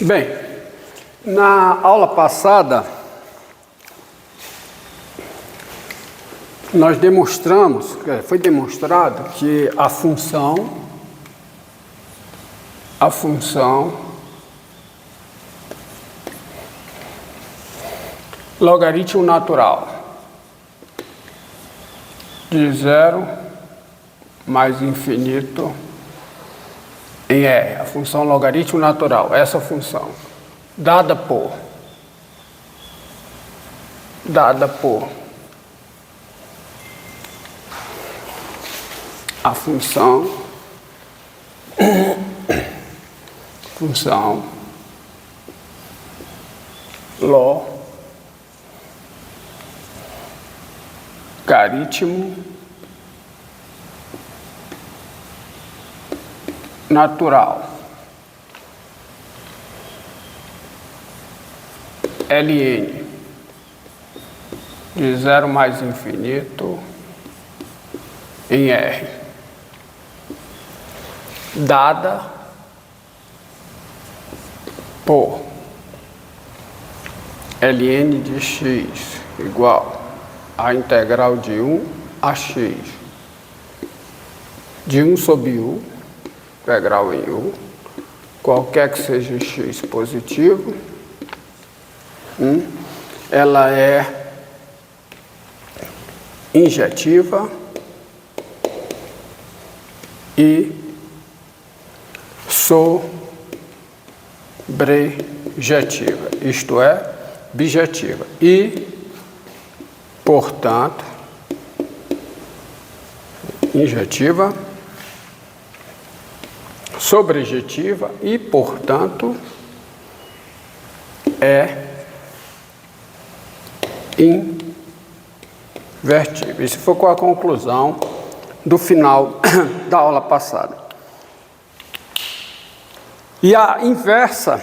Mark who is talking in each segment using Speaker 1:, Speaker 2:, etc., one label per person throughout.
Speaker 1: Bem, na aula passada, nós demonstramos, foi demonstrado que a função logaritmo natural de 0 mais infinito em R, a função logaritmo natural, essa função, dada por a função logaritmo natural ln de 0 mais infinito em R, dada por ln de x igual a integral de 1 a x de 1 sobre u, integral em u, qualquer que seja x positivo, ela é injetiva e sobrejetiva, isto é, bijetiva, e, portanto, injetiva, sobrejetiva e, portanto, é invertível. Isso foi com a conclusão do final da aula passada. E a inversa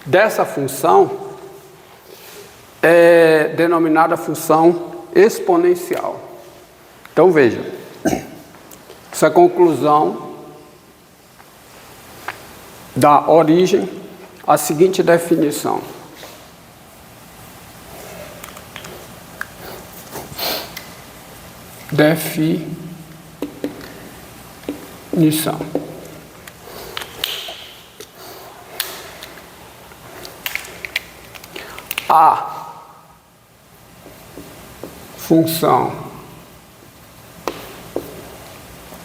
Speaker 1: dessa função é denominada função exponencial. Então veja, essa conclusão dá origem à seguinte definição. Definição. A função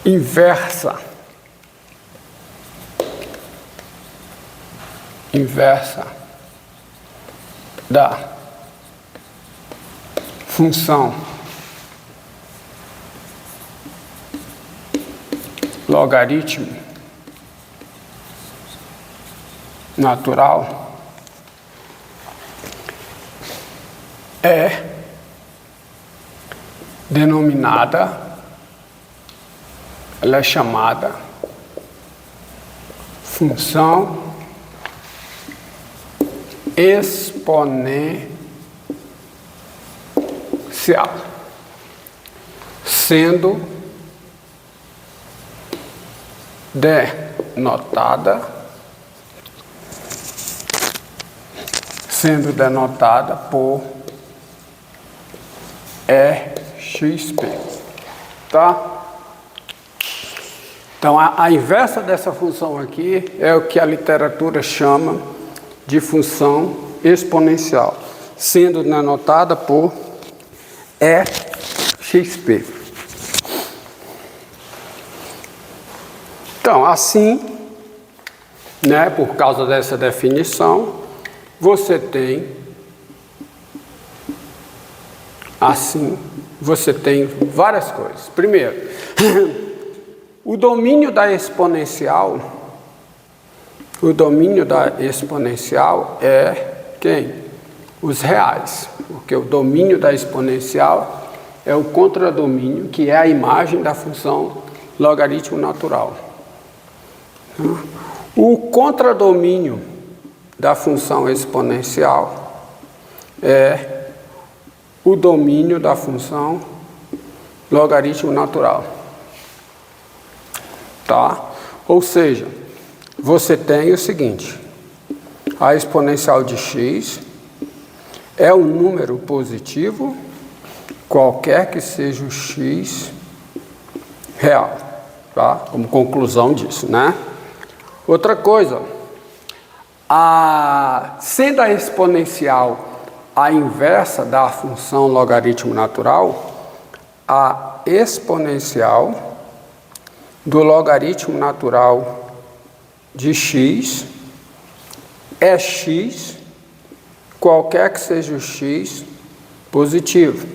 Speaker 1: inversa da função logaritmo natural é denominada, ela é chamada função exponencial, sendo denotada por EXP, tá? Então, a inversa dessa função aqui é o que a literatura chama de função exponencial, sendo denotada por EXP. Então, assim, né, por causa dessa definição, você tem várias coisas. Primeiro, o domínio da exponencial é quem? Os reais, porque o domínio da exponencial é o contradomínio, que é a imagem da função logaritmo natural. O contradomínio da função exponencial é o domínio da função logaritmo natural. Tá? Ou seja, você tem o seguinte, a exponencial de x é um número positivo, qualquer que seja o x real, tá? Como conclusão disso, né? Outra coisa, sendo a exponencial a inversa da função logaritmo natural, a exponencial do logaritmo natural de x é x, qualquer que seja o x positivo,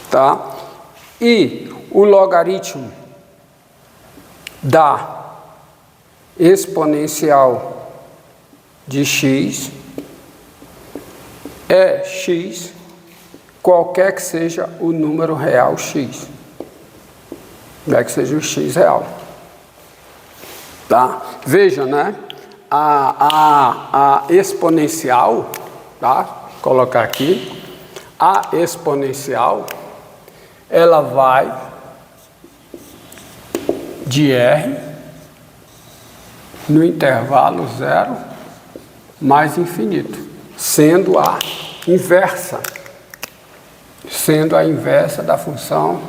Speaker 1: tá? E o logaritmo da exponencial de x é x, qualquer que seja o número real x, qualquer que seja o x real, tá? Veja, né? A exponencial, tá? Vou colocar aqui, a exponencial, ela vai de R no intervalo 0 mais infinito, sendo a inversa da função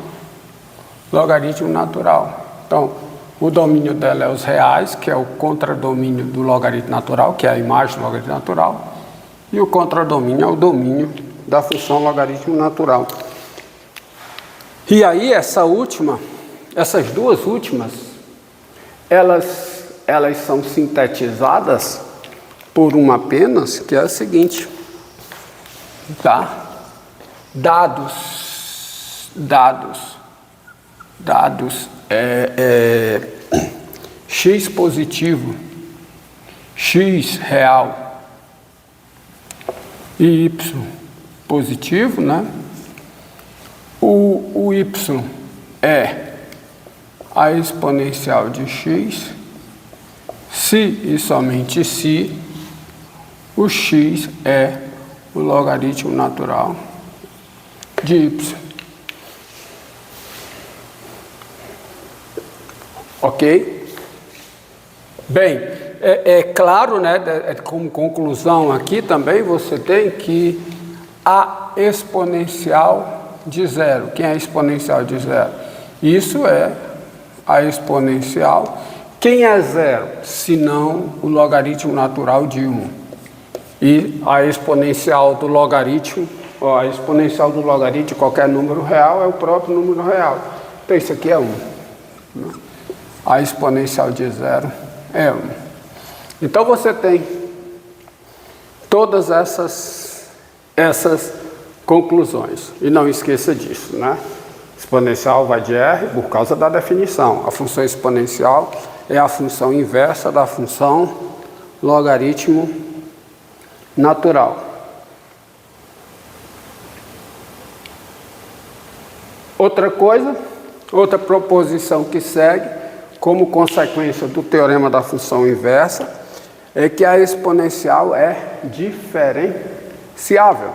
Speaker 1: logaritmo natural. Então, o domínio dela é os reais, que é o contradomínio do logaritmo natural, que é a imagem do logaritmo natural, e o contradomínio é o domínio da função logaritmo natural. E aí, essas duas últimas, elas são sintetizadas por uma apenas, que é a seguinte, tá? Dados x positivo, x real e y positivo, né? O y é a exponencial de x, se e somente se o x é o logaritmo natural de y. Ok? Bem, é claro, né, como conclusão aqui também, você tem que a exponencial de zero. Quem é a exponencial de zero? Isso é a exponencial. Quem é zero? Se não o logaritmo natural de 1. E a exponencial do logaritmo, de qualquer número real é o próprio número real. Então isso aqui é 1. A exponencial de zero é 1. Então você tem todas essas conclusões. E não esqueça disso, né? Exponencial vai de R por causa da definição. A função exponencial é a função inversa da função logaritmo natural. Outra coisa, outra proposição que segue, como consequência do teorema da função inversa, é que a exponencial é diferenciável.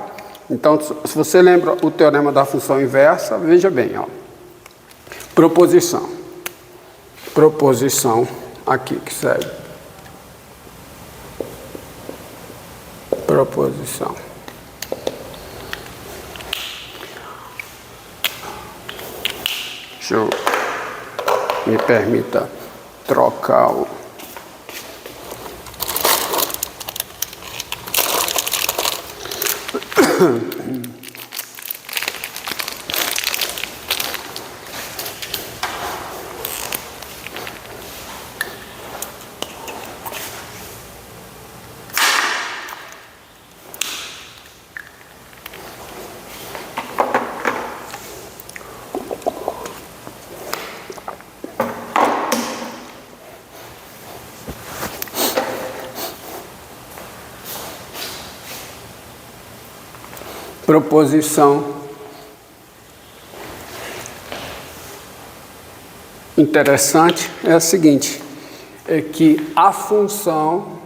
Speaker 1: Então, se você lembra o teorema da função inversa, veja bem, ó. Proposição aqui que segue. Proposição. Deixa eu... Me permita trocar o... Proposição interessante é a seguinte, é que a função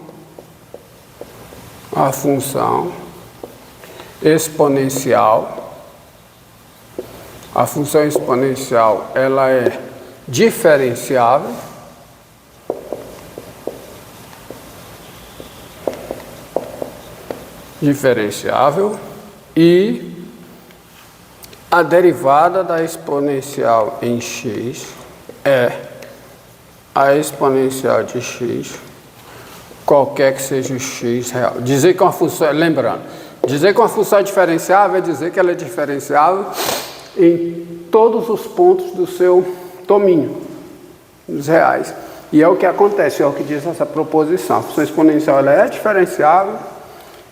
Speaker 1: exponencial, ela é diferenciável, diferenciável e a derivada da exponencial em x é a exponencial de x, qualquer que seja o x real. Dizer que uma função, lembrando, dizer que uma função é diferenciável é dizer que ela é diferenciável em todos os pontos do seu domínio, os reais. E é o que acontece, é o que diz essa proposição. A função exponencial ela é diferenciável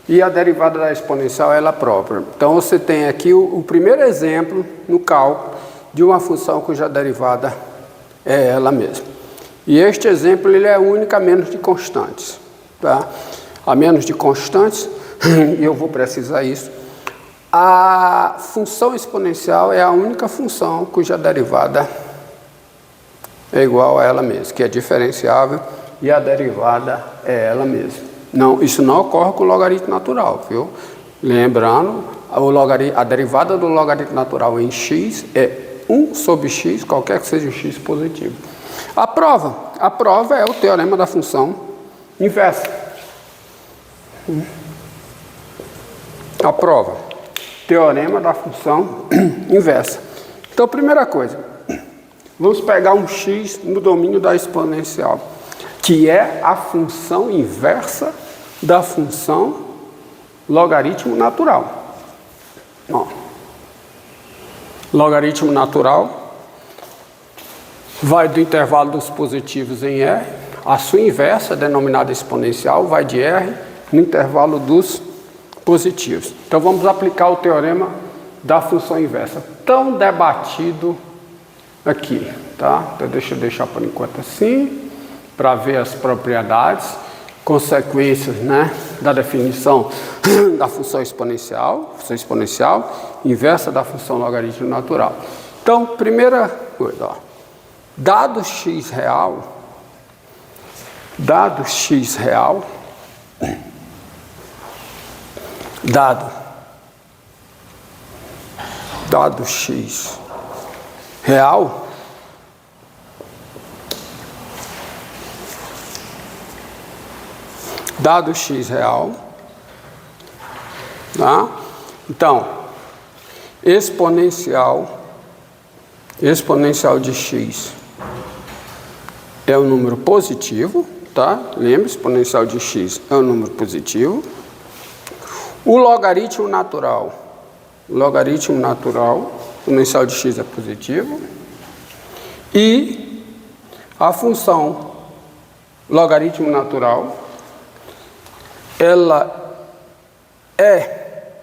Speaker 1: e a derivada da exponencial é ela própria. Então você tem aqui o primeiro exemplo no cálculo de uma função cuja derivada é ela mesma. E este exemplo ele é único a menos de constantes. Tá? A menos de constantes, e eu vou precisar isso, a função exponencial é a única função cuja derivada é igual a ela mesma, que é diferenciável e a derivada é ela mesma. Não, isso não ocorre com o logaritmo natural, viu? Lembrando, a derivada do logaritmo natural em x é 1 sobre x, qualquer que seja o x positivo. A prova é o teorema da função inversa. A prova, teorema da função inversa. Então, primeira coisa, vamos pegar um x no domínio da exponencial, que é a função inversa da função logaritmo natural. Ó, logaritmo natural vai do intervalo dos positivos em R, a sua inversa, denominada exponencial, vai de R no intervalo dos positivos. Então vamos aplicar o teorema da função inversa, tão debatido aqui, tá? Então deixa eu deixar por enquanto assim, para ver as propriedades, consequências, né, da definição da função exponencial, inversa da função logaritmo natural. Então, primeira coisa, ó, dado x real, dado x real, dado x real, dado x real, tá? Então, exponencial de x é um número positivo, tá? Lembra, exponencial de x é um número positivo. O logaritmo natural, exponencial de x é positivo. E a função logaritmo natural, ela é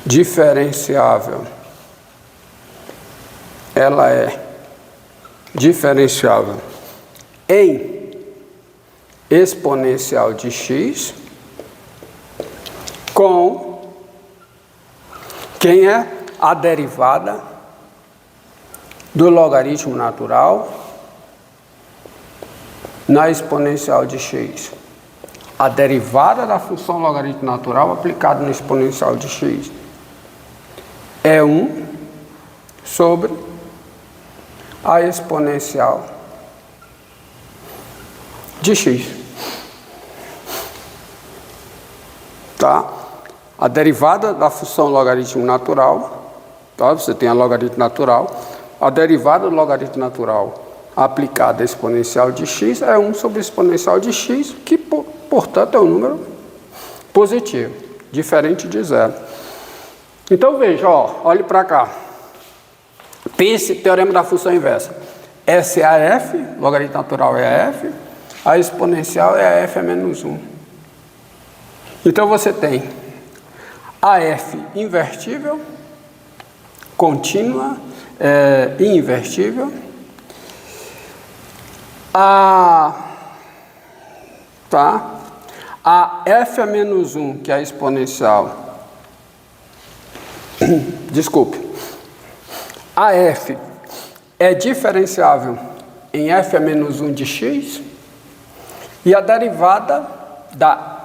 Speaker 1: diferenciável. Ela é diferenciável em exponencial de x com quem é a derivada do logaritmo natural na exponencial de x. A derivada da função logaritmo natural aplicada no exponencial de x é 1 sobre a exponencial de x. Tá? A derivada da função logaritmo natural, tá? Você tem a logaritmo natural, a derivada do logaritmo natural aplicada à exponencial de x é 1 sobre a exponencial de x, que, portanto, é um número positivo, diferente de zero. Então, veja, ó, olhe para cá. Pense teorema da função inversa. S é a f, logaritmo natural é a f, a exponencial é a f a menos 1. Então, você tem a f invertível, contínua, invertível, a f a menos 1, que é a exponencial, desculpe, a f é diferenciável em f a menos 1 de x e a derivada da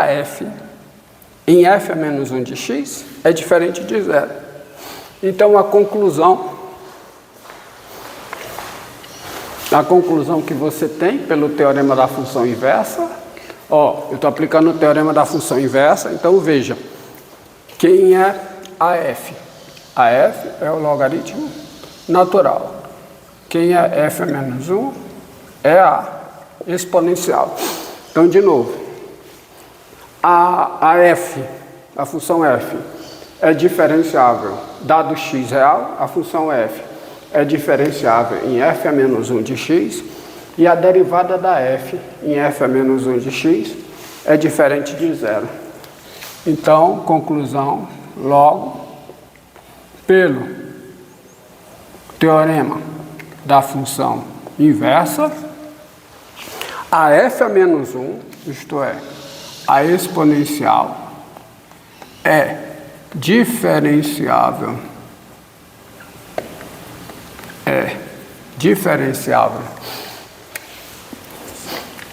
Speaker 1: f em f a menos 1 de x é diferente de zero. Então, a conclusão que você tem pelo teorema da função inversa, Ó, eu estou aplicando o teorema da função inversa, então veja, quem é a f? A f é o logaritmo natural. Quem é f menos 1 é a exponencial. Então, de novo, a f, a função f, é diferenciável. Dado x real, a função f é diferenciável em f a menos 1 de x, e a derivada da f em f a menos 1 de x é diferente de zero. Então, conclusão, logo, pelo teorema da função inversa, a f a menos 1, isto é, a exponencial, é diferenciável.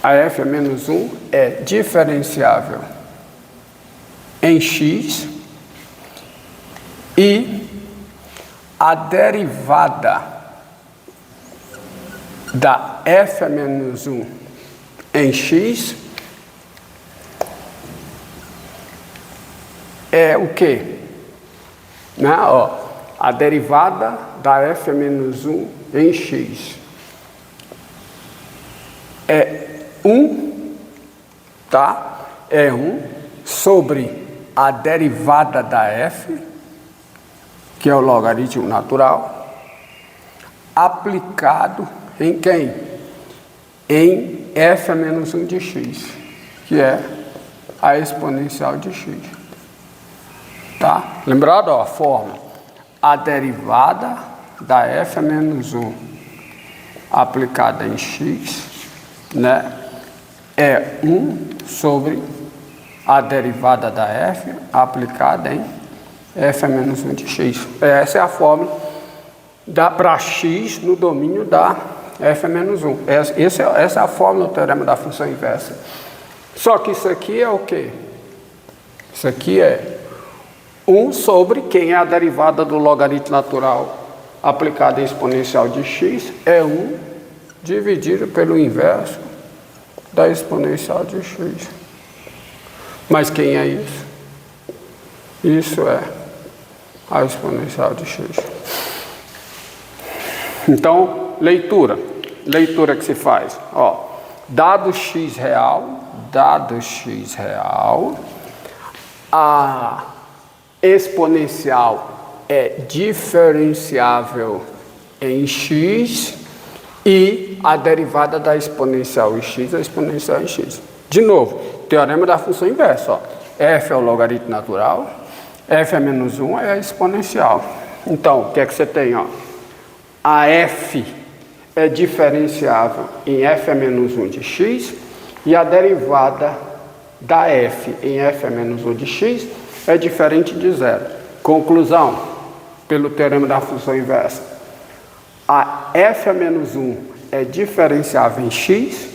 Speaker 1: A f a menos 1 é diferenciável em x e a derivada da f a menos 1 em x é o quê? Né? Ó, a derivada da f a menos 1 em x é 1, tá? É 1 sobre a derivada da f, que é o logaritmo natural, aplicado em quem? Em f a menos 1 de x, que é a exponencial de x. Tá? Lembrado, ó, a fórmula. A derivada da f a menos 1 aplicada em x, né, é 1 sobre a derivada da f aplicada em f a menos 1 de x. Essa é a fórmula para x no domínio da f a menos 1. Essa é a fórmula do teorema da função inversa. Só que isso aqui é o quê? Isso aqui é 1 sobre quem é a derivada do logaritmo natural aplicada em exponencial de x, é 1 dividido pelo inverso da exponencial de x. Mas quem é isso? Isso é a exponencial de x. Então, leitura que se faz. Ó, dado x real, a exponencial é diferenciável em x e a derivada da exponencial em x é exponencial em x. De novo, teorema da função inversa. Ó. F é o logaritmo natural, f a menos 1 é a exponencial. Então, o que é que você tem? Ó? A f é diferenciável em f a menos 1 de x e a derivada da f em f a menos 1 de x é diferente de zero. Conclusão, pelo teorema da função inversa. A f a menos 1 é diferenciável em x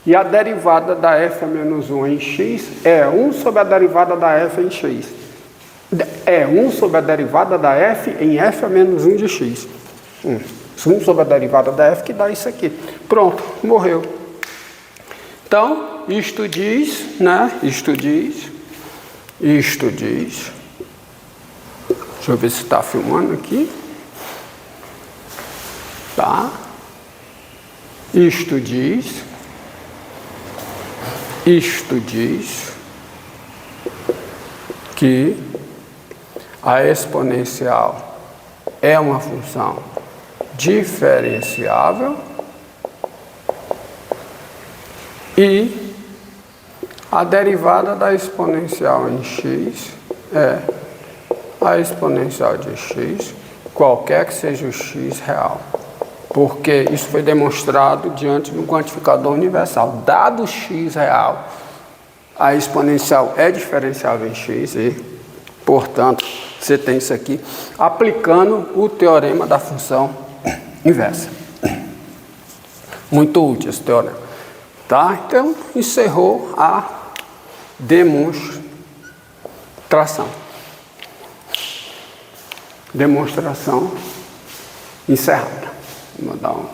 Speaker 1: e a derivada da f a menos 1 em x é 1 sobre a derivada da f em x. É 1 sobre a derivada da f em f a menos 1 de x. 1 sobre a derivada da f que dá isso aqui. Pronto, morreu. Então, isto diz, né? Isto diz. Deixa eu ver se está filmando aqui. Tá? Isto diz que a exponencial é uma função diferenciável e a derivada da exponencial em x é a exponencial de x, qualquer que seja o x real. Porque isso foi demonstrado diante do quantificador universal. Dado x real, a exponencial é diferenciável em x e, portanto, você tem isso aqui, aplicando o teorema da função inversa. Muito útil esse teorema. Tá? Então, encerrou a demonstração. Demonstração encerrada. Vou dar um